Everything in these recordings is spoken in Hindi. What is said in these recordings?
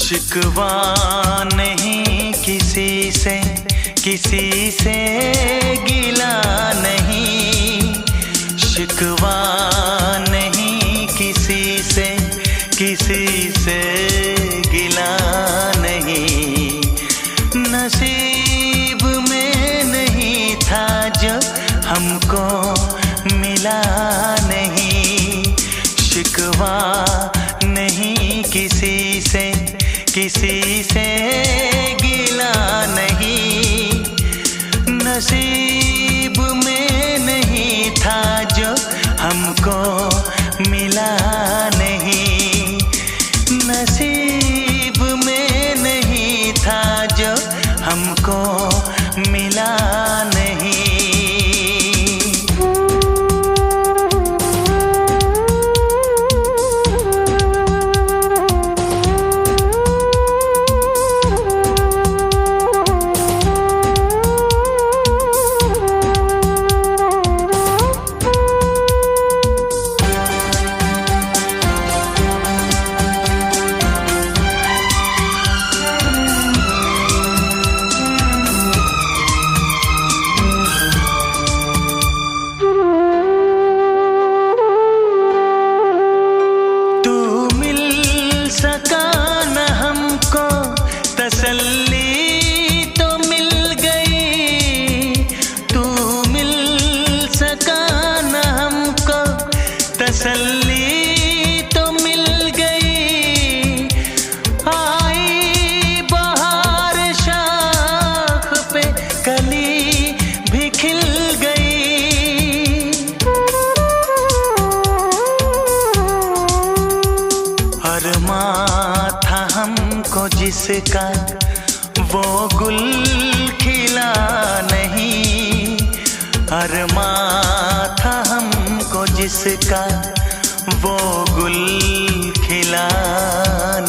शिकवा नहीं किसी से, किसी से गिला नहीं। शिकवा नहीं किसी से, किसी से गिला नहीं। नसीब में नहीं था जो हमको मिला नहीं। शिकवा नहीं किसी से, किसी से गिला नहीं। नसीब में नहीं था जो हमको मिला नहीं। नसीब में नहीं था जो हमको मिला नहीं। तसल्ली तो मिल गई, तू मिल सका न हमको। तसल्ली तो मिल गई। आई बहार शाख पे कली भी खिल गई। अरमां था हमको जिसका वो गुल खिला नहीं। अरमां था हमको जिसका वो गुल खिला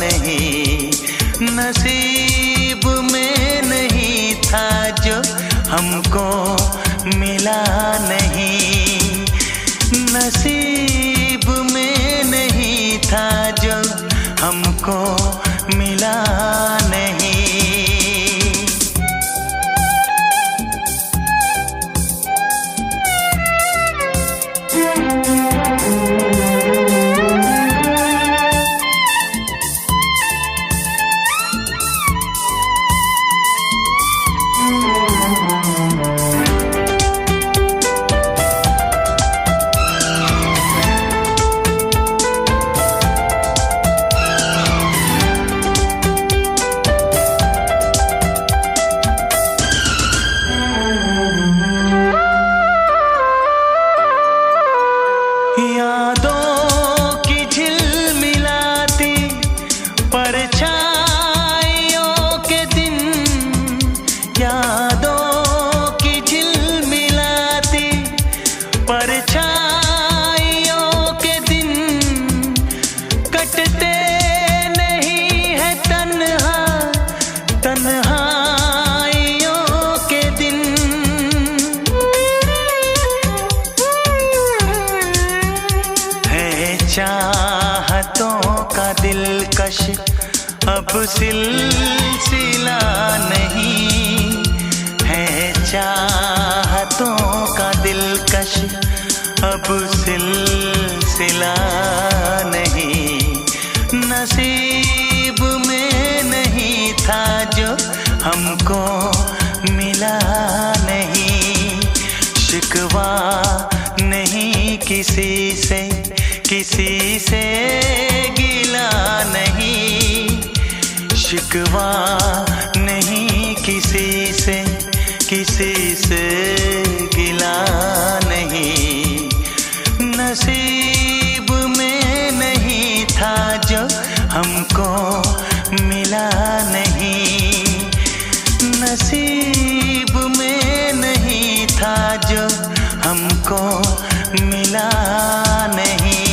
नहीं। नसीब में नहीं था जो हमको मिला नहीं। नसीब में नहीं था जो हमको मिला नहीं। यादों की झिलमिलाती परछाइयों के दिन, यादों की झिलमिलाती परछाइयों के दिन। कटते नहीं है तन्हा तन्हाइयों के दिन। चाहतों का दिलकश अब सिलसिला नहीं है। चाहतों का दिलकश अब सिलसिला नहीं। नसीब में नहीं था जो हमको मिला नहीं। शिकवा नहीं किसी से, किसी से गिला नहीं। शिकवा नहीं किसी से, किसी से गिला नहीं। नसीब में नहीं था जो हमको मिला नहीं। नसीब में नहीं था जो हमको मिला नहीं।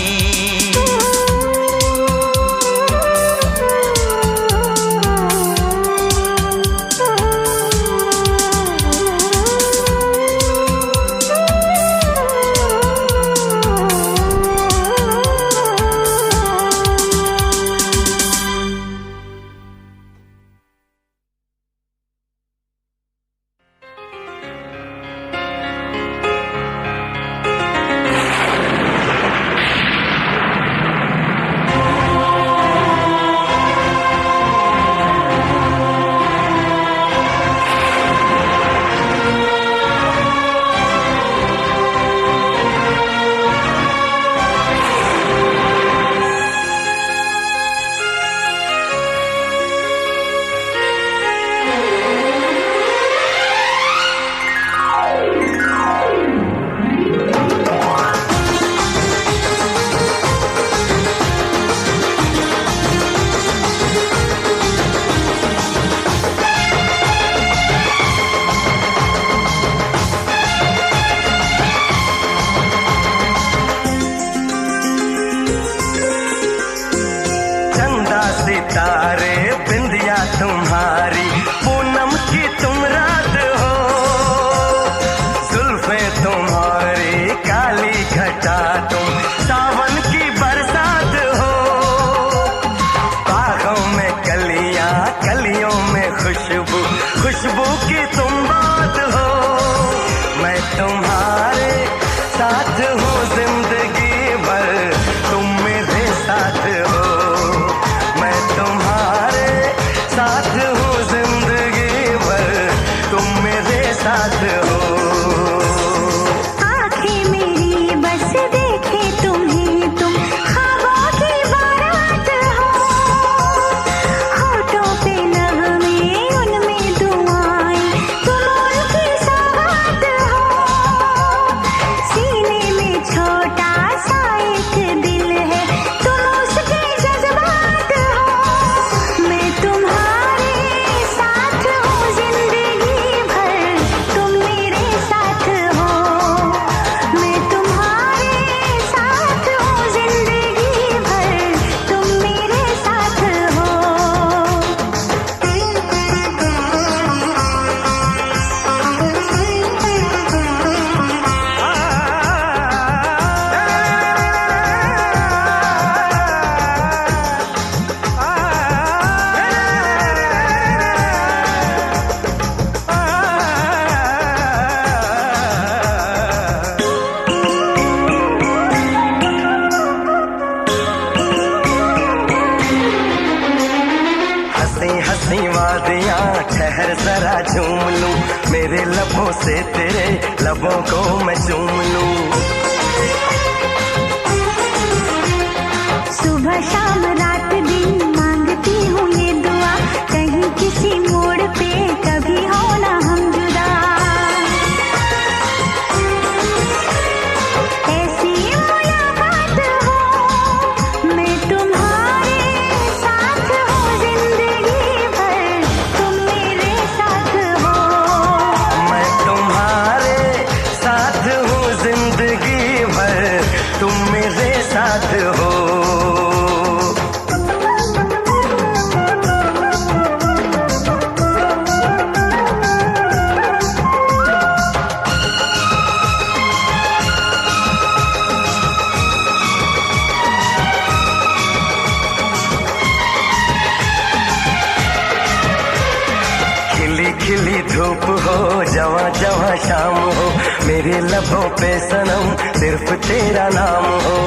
सितारे बिंदिया तुम्हारी, पूनम की तुम रात हो, जुल्फे तुम्हारी काली घटा तुम, सावन की बरसात हो, बागों में कलियां कलियों में खुशबू, खुशबू की तुम बात हो। मैं तुम्हारे साथ हूँ जिंदगी भर, तुम मेरे साथ हो। मैं तुम्हारे साथ हूँ जिंदगी भर, तुम मेरे साथ हो। आंखें मेरी बस देखे तुम्हें, तुम ख्वाबों की बारात हो, होठों पे नगमे उनमें दुआएं, तुम उनकी सौगात हो। सीने में छोटा सा एक दिल है, तुम उसके जज्बात हो। मैं तुम्हारे साथ हूँ जिंदगी भर, तुम मेरे साथ हो। मैं तुम्हारे साथ हूँ जिंदगी भर, तुम मेरे साथ हो। हंसी हंसी वादियाँ ठहर जरा झूम लूं, मेरे लबों से तेरे लबों को मैं चूम लूं। सुबह शाम रात दिन मांगती हूँ ये दुआ, कहीं किसी मोड़ पे कभी हो ना हम जुदा। ऐसी मुलाकात हो, मैं तुम्हारे साथ हूँ जिंदगी भर, तुम मेरे साथ हो। मैं तुम्हारे साथ हूँ जिंदगी भर, तुम मेरे साथ हो। खिली खिली धूप हो, जवां जवां शाम हो, मेरे लबों पे सनम सिर्फ तेरा नाम हो।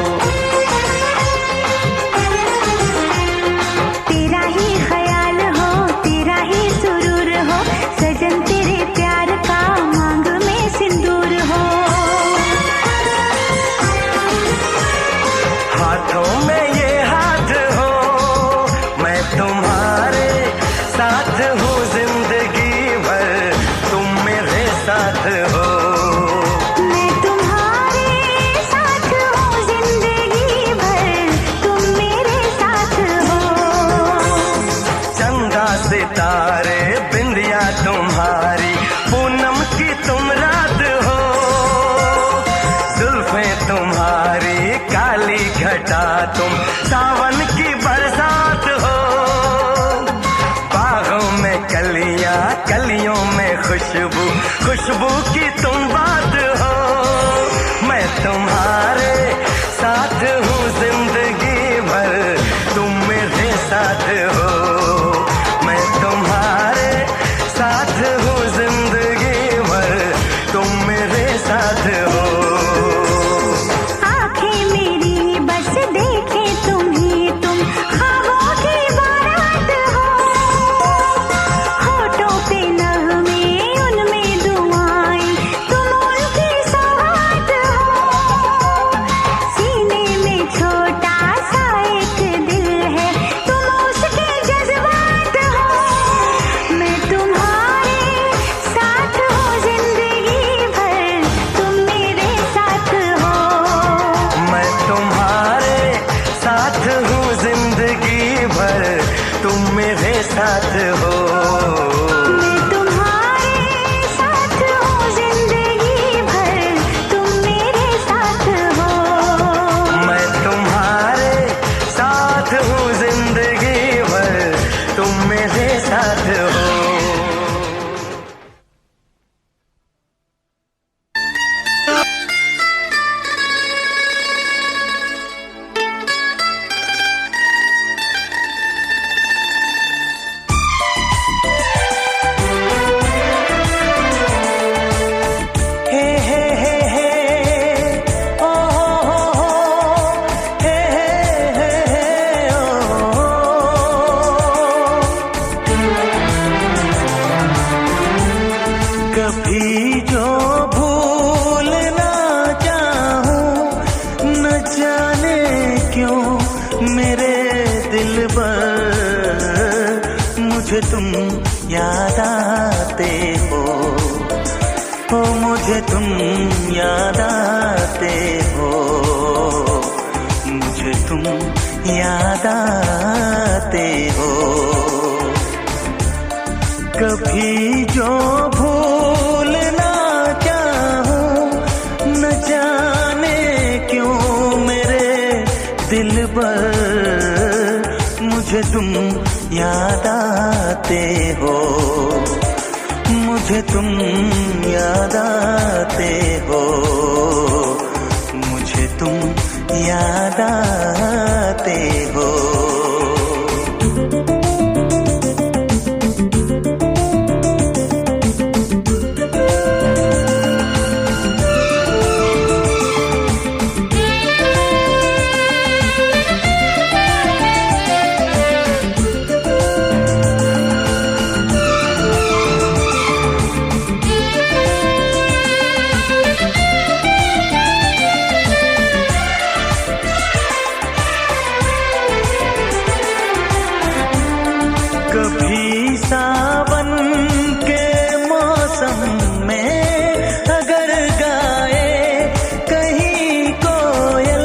तेरा ही ख्याल हो, तेरा ही सुरूर हो, सजन तेरे प्यार का मांग में सिंदूर हो। हाथों में ये हाथ हो, मैं तुम्हारे साथ हूँ जिंदगी भर, तुम मेरे साथ हो। मैं तुम्हारे साथ हूँ जिंदगी भर, तुम मेरे साथ हो। चंदा सितारे बिंदिया तुम्हारी, पूनम की तुम रात हो, जुल्फे तुम्हारी काली घटा तुम, सावन की बरसात हो, बागों में कलियां कलियों में खुशबू, खुशबू की तुम बात हो। मैं तुम्हारे साथ हूँ जिंदगी भर, तुम मेरे साथ हो। मैं तुम्हारे साथ हूँ जिंदगी भर, तुम मेरे साथ हो। आंखें मेरी बस देखे तुम्हें, तुम ख्वाबों की बारात हो, होठों पे नगमे उनमें दुआएं, तुम उनकी सौगात हो। सीने में छोटा सा एक दिल है, तुम उसके जज्बात हो। मैं तुम्हारे साथ हूँ जिंदगी भर, तुम मेरे साथ हो। मैं तुम्हारे साथ हूँ जिंदगी भर, तुम मेरे साथ हो। मैं तुम्हारे साथ हूँ जिंदगी भर, तुम मेरे साथ हो। मैं तुम्हारे साथ हूँ जिंदगी भर, मुझे तुम याद आते हो, मुझे तुम याद आते हो, मुझे तुम याद आते हो। कभी जो भूल ना चाहूं, न जाने क्यों मेरे दिल पर मुझे तुम याद आते हो, मुझे तुम याद आते हो, मुझे तुम याद आते हो। कभी सावन के मौसम में अगर गाए कहीं कोयल,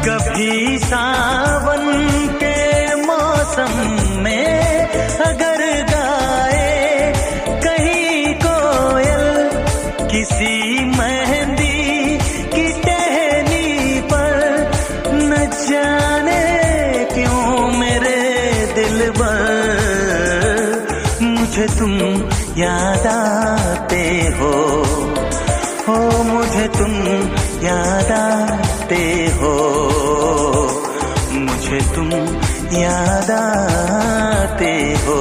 कभी सावन के मौसम में अगर गाए कहीं कोयल, किसी मेहंदी की टहनी पर न जाने क्यों मेरे दिल पर मुझे तुम याद आते हो, मुझे तुम याद आते हो, मुझे तुम याद आते हो।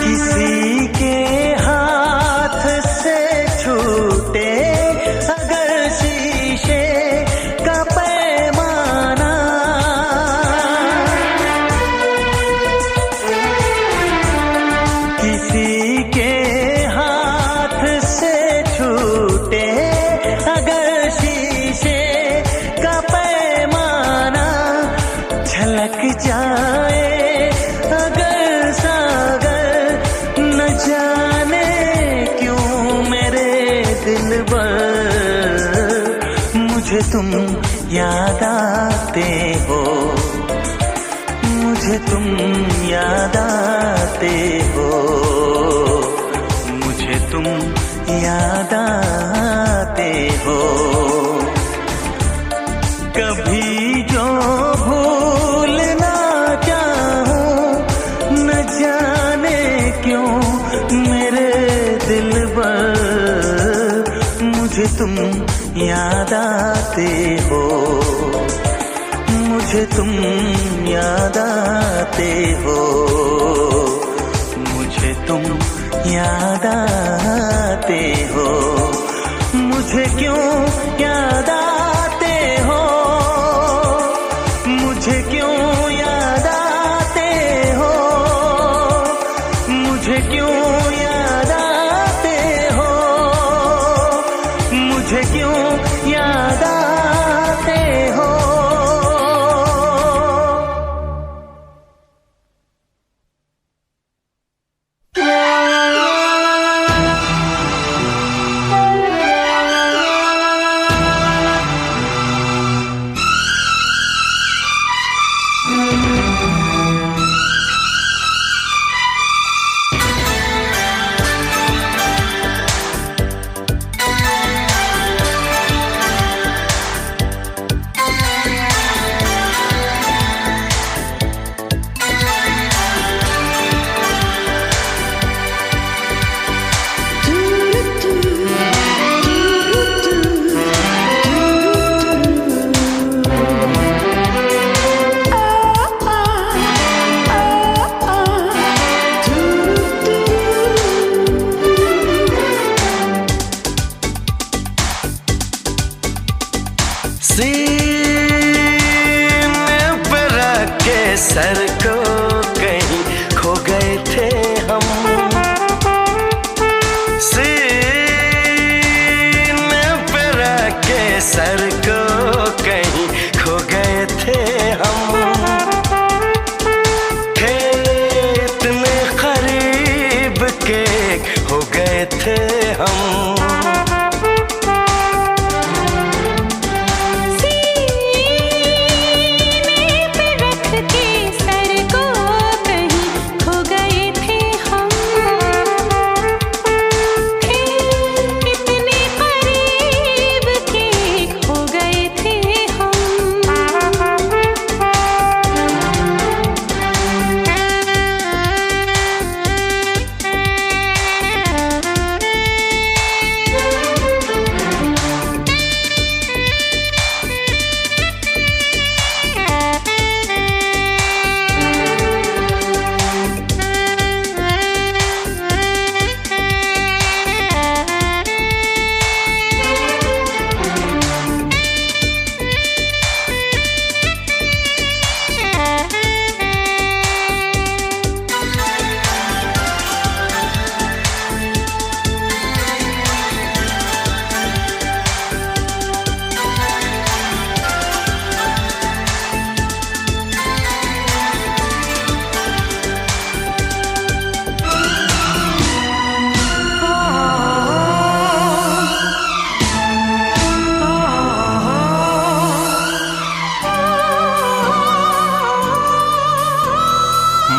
किसी के हाथ से छूटे अगर शीशे का पैमाना, किसी के हाथ से छूटे अगर शीशे का पैमाना, झलक जाए अगर सागर, न जाने क्यों मेरे दिल पर मुझे तुम याद आते हो, मुझे तुम याद आते हो, मुझे तुम याद आते हो। कभी जो भूल ना चाहूं, न जाने क्यों मेरे दिल पर मुझे तुम याद आते हो, मुझे तुम याद आते हो, मुझे तुम याद आते हो। मुझे क्यों याद आते हो, मुझे क्यों याद आते हो, मुझे क्यों याद आते हो, मुझे क्यों याद आते हो। सर को कहीं खो गए थे हम। सीने पे रख के सर को कहीं खो गए थे हम। थे इतने करीब के हो गए थे हम।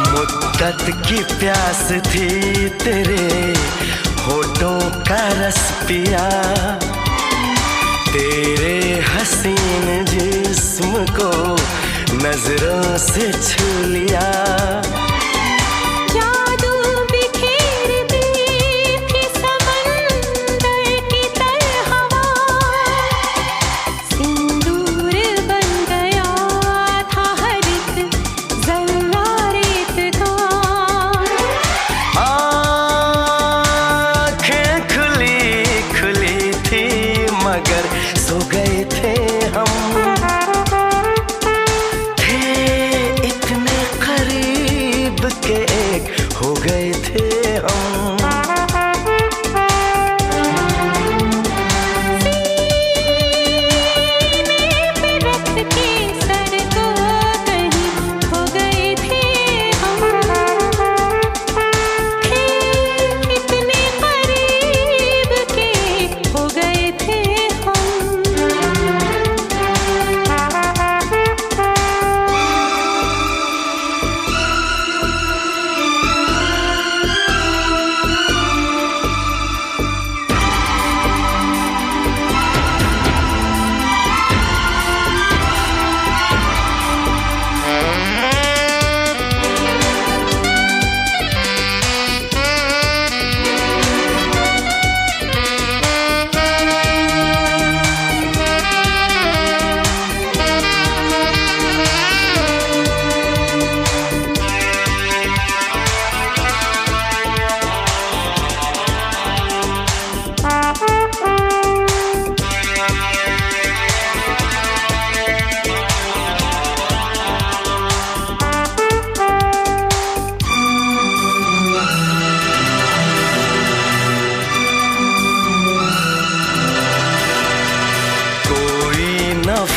मुद्दत की प्यास थी तेरे होठों का रस पिया। तेरे हसीन जिस्म को नजरों से छू लिया। मगर सो गए थे हम। थे इतने करीब के एक हो गए थे हम।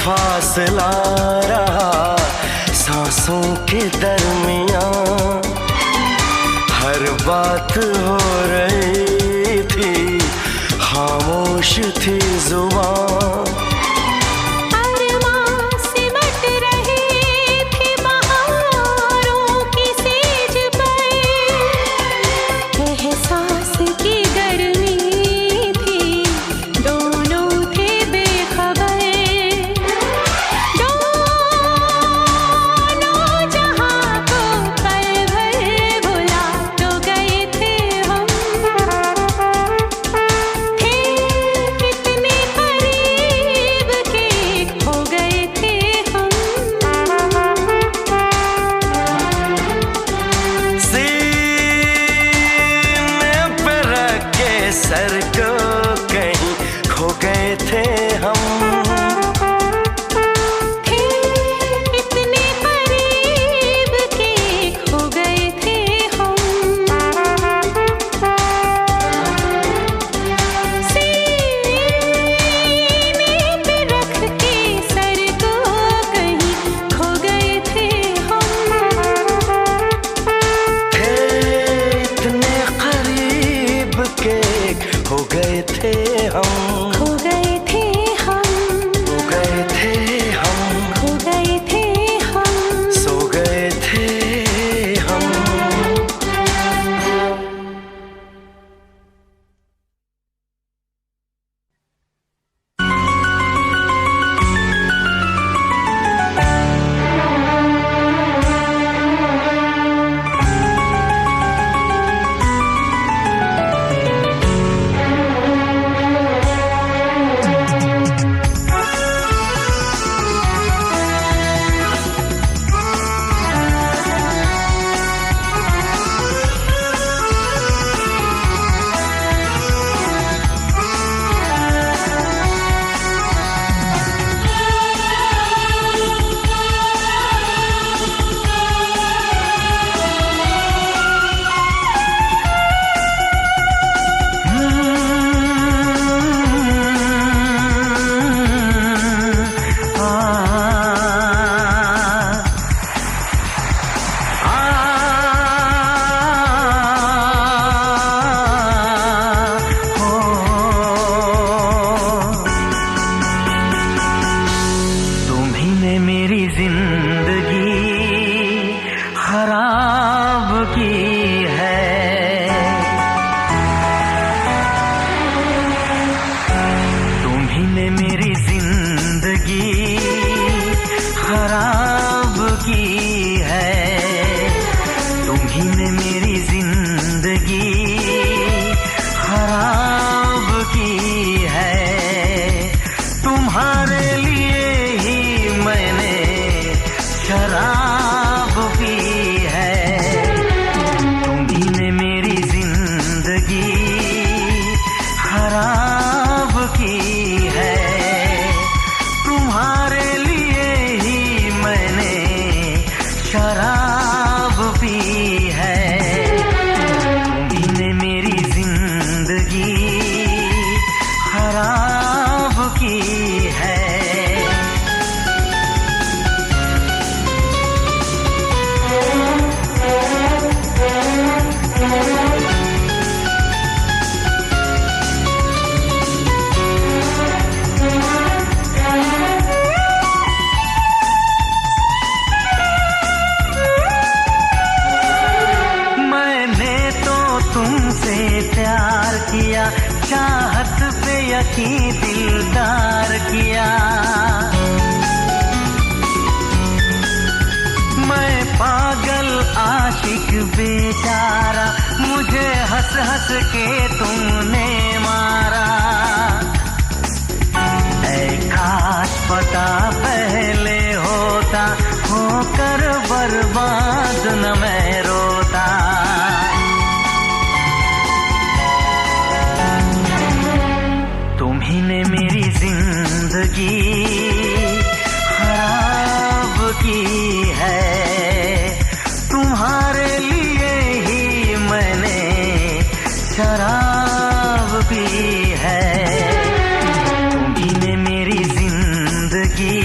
फासला रहा सांसों के दरमियां। हर बात हो रही थी, खामोश थी जुबान। है, तुम्ही ने मेरी जिंदगी खराब की है। तुम्हारे लिए ही मैंने शराब पी है, तुम्ही ने मेरी जिंदगी खराब की है। तुम्हारे लिए ही मैंने शराब पी है, तुम्ही ने मेरी जिंदगी खराब की है। तुमसे प्यार किया, चाहत पे यकीन दिलदार किया। मैं पागल आशिक बेचारा, मुझे हंस हंस के तुमने मारा। ऐ काश पता पहले होता, होकर बर्बाद न मैं रोता। तुम्ही ने मेरी जिंदगी खराब की है, तुम्हारे लिए ही मैंने शराब पी है। तुम्ही ने मेरी जिंदगी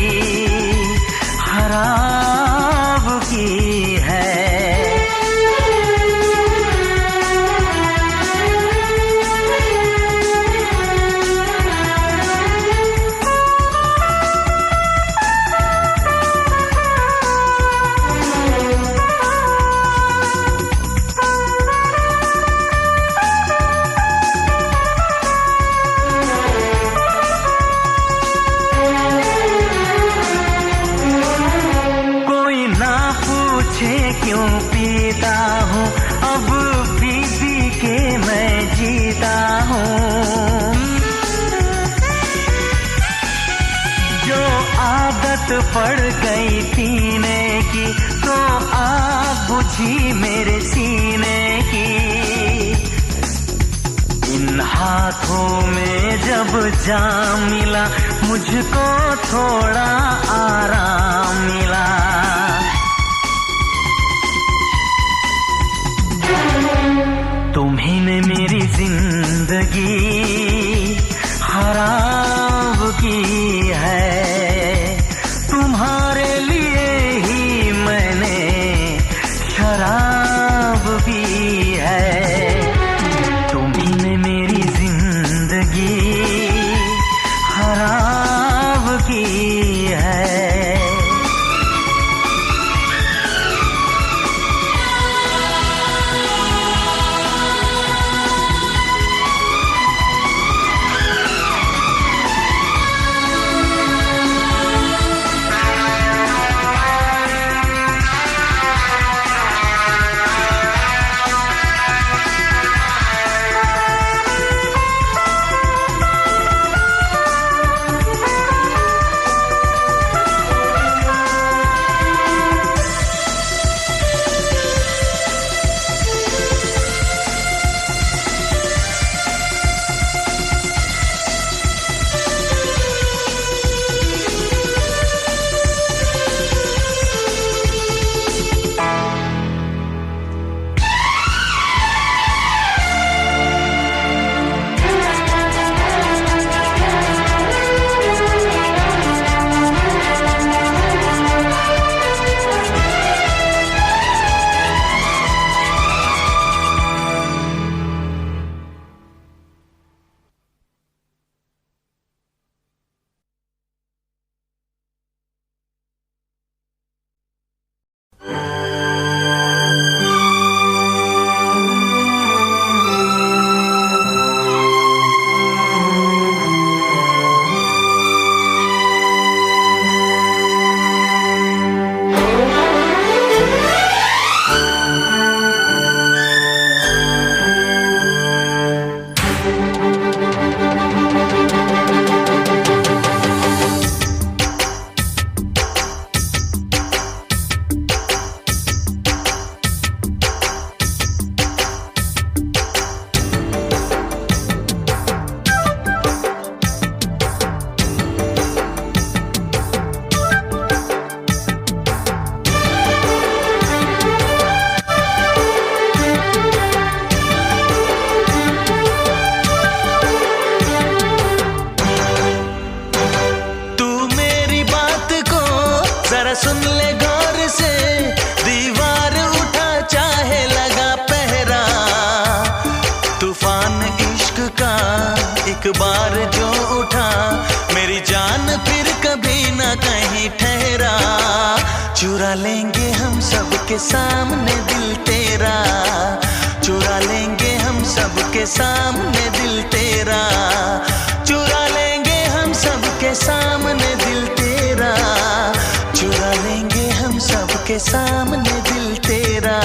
खराब की है। क्यों पीता हूँ, अब पी पी के मैं जीता हूँ। जो आदत पड़ गई पीने की, तो आग बुझी मेरे सीने की। इन हाथों में जब जाम मिला, मुझको थोड़ा आराम मिला। तुम्ही ने मेरी जिंदगी खराब की है, तुम्हारे लिए ही मैंने शराब पी है। तुम्ही ने मेरी जिंदगी खराब की है। एक बार जो उठा मेरी जान फिर कभी ना कहीं ठहरा। चुरा लेंगे हम सबके सामने दिल तेरा, चुरा लेंगे हम सबके सामने दिल तेरा, चुरा लेंगे हम सबके सामने दिल तेरा, चुरा लेंगे हम सबके सामने दिल तेरा।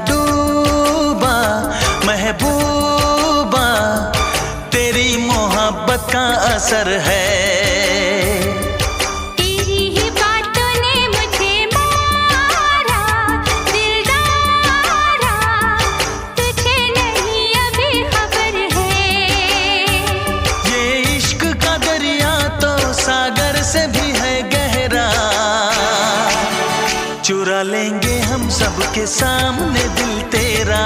डूबा महबूबा तेरी मोहब्बत का असर है। तेरी ही बातों ने मुझे मारा दिलदारा, तुझे नहीं अभी खबर है। ये इश्क का दरिया तो सागर से भी है गहरा। चुरा लेंगे हम सबके सामने दिल तेरा,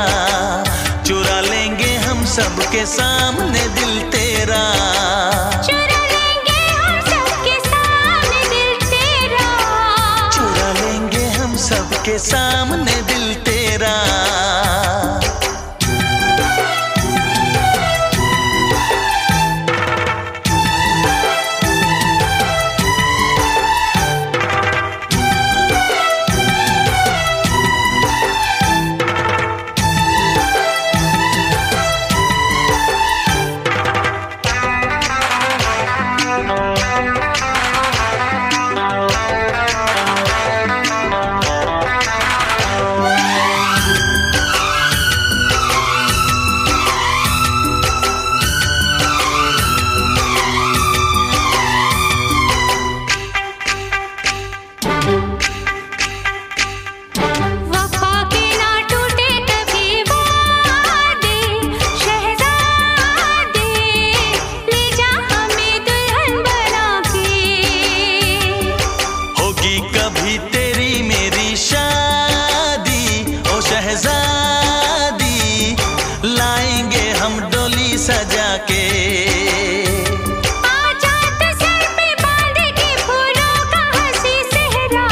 चुरा लेंगे हम सबके सामने दिल तेरा, चुरा लेंगे हम सबके सामने दिल तेरा, चुरा लेंगे हम सबके सामने दिल तेरा। कभी तेरी मेरी शादी ओ शहजादी, लाएंगे हम डोली सजा के। आजाद सर पे बांधेगी फूलों का हंसी सेहरा,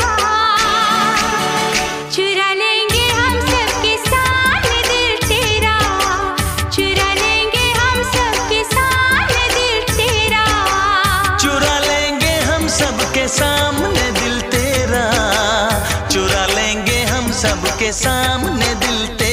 चुरा लेंगे हम सबके सामने दिल तेरा, चुरा लेंगे हम सबके सामने दिल तेरा, चुरा लेंगे हम सबके सामने दिल तेरा, चुरा लेंगे हम सबके सामने दिल तेरा।